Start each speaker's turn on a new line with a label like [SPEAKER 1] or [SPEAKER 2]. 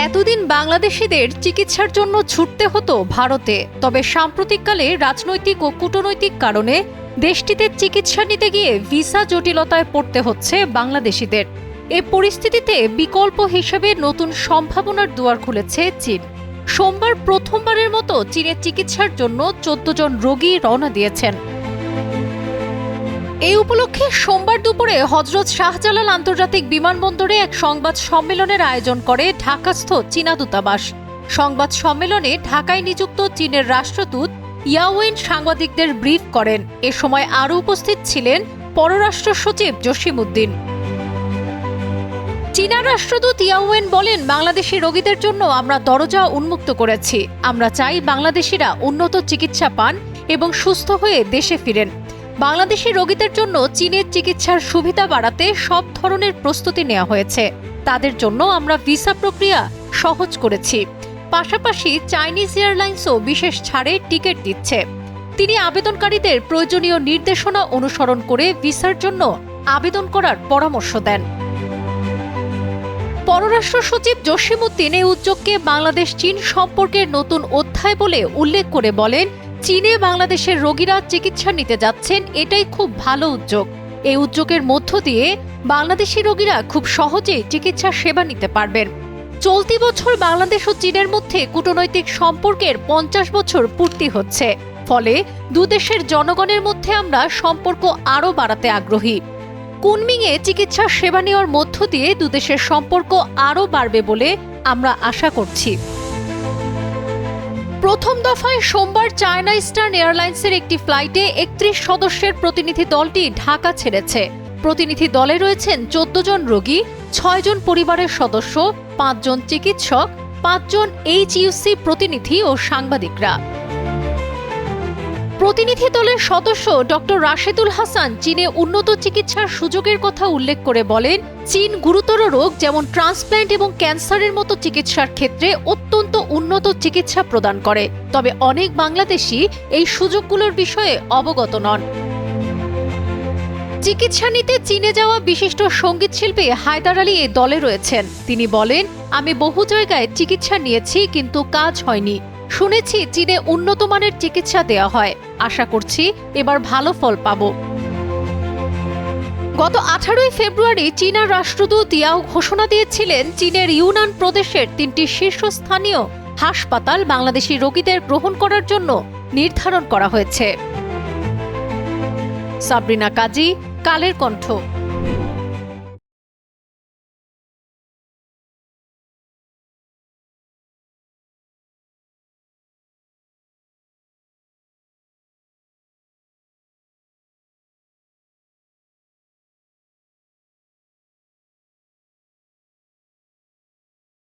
[SPEAKER 1] এতদিন বাংলাদেশিদের চিকিৎসার জন্য ছুটতে হতো ভারতে, তবে সাম্প্রতিককালে রাজনৈতিক ও কূটনৈতিক কারণে দেশটিতে চিকিৎসা নিতে গিয়ে ভিসা জটিলতায় পড়তে হচ্ছে বাংলাদেশিদের। এ পরিস্থিতিতে বিকল্প হিসেবে নতুন সম্ভাবনার দুয়ার খুলেছে চীন। সোমবার প্রথমবারের মতো চীনে চিকিৎসার জন্য 14 জন রোগী রওনা দিয়েছেন। এই উপলক্ষে সোমবার দুপুরে হযরত শাহজালাল আন্তর্জাতিক বিমানবন্দরে এক সংবাদ সম্মেলনের আয়োজন করে ঢাকাস্থ চীনা দূতাবাস। সংবাদ সম্মেলনে ঢাকায় নিযুক্ত চীনের রাষ্ট্রদূত ইয়াওয়েন সাংবাদিকদের ব্রিফ করেন। এ সময় আরও উপস্থিত ছিলেন পররাষ্ট্র সচিব জসিমউদ্দিন। চীনা রাষ্ট্রদূত ইয়াওয়েন বলেন, বাংলাদেশি রোগীদের জন্য আমরা দরজা উন্মুক্ত করেছি। আমরা চাই বাংলাদেশিরা উন্নত চিকিৎসা পান এবং সুস্থ হয়ে দেশে ফিরেন। বাংলাদেশি রোগীদের জন্য চীনের চিকিৎসার সুবিধা বাড়াতে সব ধরনের প্রস্তুতি নেওয়া হয়েছে। তাদের জন্য আমরা ভিসা প্রক্রিয়া সহজ করেছি। পাশাপাশি চাইনিজ এয়ারলাইন্সও বিশেষ ছাড়ে টিকিট দিচ্ছে। তিনি আবেদনকারীদের প্রয়োজনীয় নির্দেশনা অনুসরণ করে ভিসার জন্য আবেদন করার পরামর্শ দেন। পররাষ্ট্র সচিব জসিমউদ্দিন এই উদ্যোগকে বাংলাদেশ চীন সম্পর্কের নতুন অধ্যায় বলে উল্লেখ করে বলেন, চীনে বাংলাদেশের রোগীরা চিকিৎসা নিতে যাচ্ছেন, এটাই খুব ভালো উদ্যোগ। এই উদ্যোগের মধ্য দিয়ে বাংলাদেশি রোগীরা খুব সহজেই চিকিৎসা সেবা নিতে পারবেন। চলতি বছর বাংলাদেশ ও চীনের মধ্যে কূটনৈতিক সম্পর্কের 50 বছর পূর্তি হচ্ছে। ফলে দুদেশের জনগণের মধ্যে আমরা সম্পর্ক আরও বাড়াতে আগ্রহী। কুনমিংয়ে চিকিৎসা সেবা নেওয়ার মধ্য দিয়ে দুদেশের সম্পর্ক আরও বাড়বে বলে আমরা আশা করছি। প্রথম দফায় সোমবার চায়না ইস্টার্ন এয়ারলাইন্সের একটি ফ্লাইটে 31 সদস্যের প্রতিনিধি দলটি ঢাকা ছেড়েছে। প্রতিনিধি দলে রয়েছেন 14 জন রোগী, 6 জন পরিবারের সদস্য, 5 জন চিকিৎসক, 5 জন এইচইউসি প্রতিনিধি ও সাংবাদিকরা। প্রতিনিধি দলের সদস্য ডক্টর রাশেদুল হাসান চীনে উন্নত চিকিৎসার সুযোগের কথা উল্লেখ করে বলেন, চীন গুরুতর রোগ যেমন ট্রান্সপ্ল্যান্ট এবং ক্যান্সারের মতো চিকিৎসার ক্ষেত্রে অত্যন্ত উন্নত চিকিৎসা প্রদান করে। তবে অনেক বাংলাদেশি এই সুযোগগুলোর বিষয়ে অবগত নন। চিকিৎসা নিতে চীনে যাওয়া বিশিষ্ট সঙ্গীতশিল্পী হায়দার আলী এই দলে রয়েছেন। তিনি বলেন, আমি বহু জায়গায় চিকিৎসা নিয়েছি কিন্তু কাজ হয়নি। শুনেছি চীনে উন্নত মানের চিকিৎসা দেওয়া হয়। আশা করছি এবার ভালো ফল পাব। গত 18 ফেব্রুয়ারি চীনা রাষ্ট্রদূত ইয়াও ঘোষণা দিয়েছিলেন, চীনের ইউনান প্রদেশের 3টি শীর্ষস্থানীয় হাসপাতাল বাংলাদেশি রোগীদের গ্রহণ করার জন্য নির্ধারণ করা হয়েছে। সাবরিনা কাজী, কালের কণ্ঠ।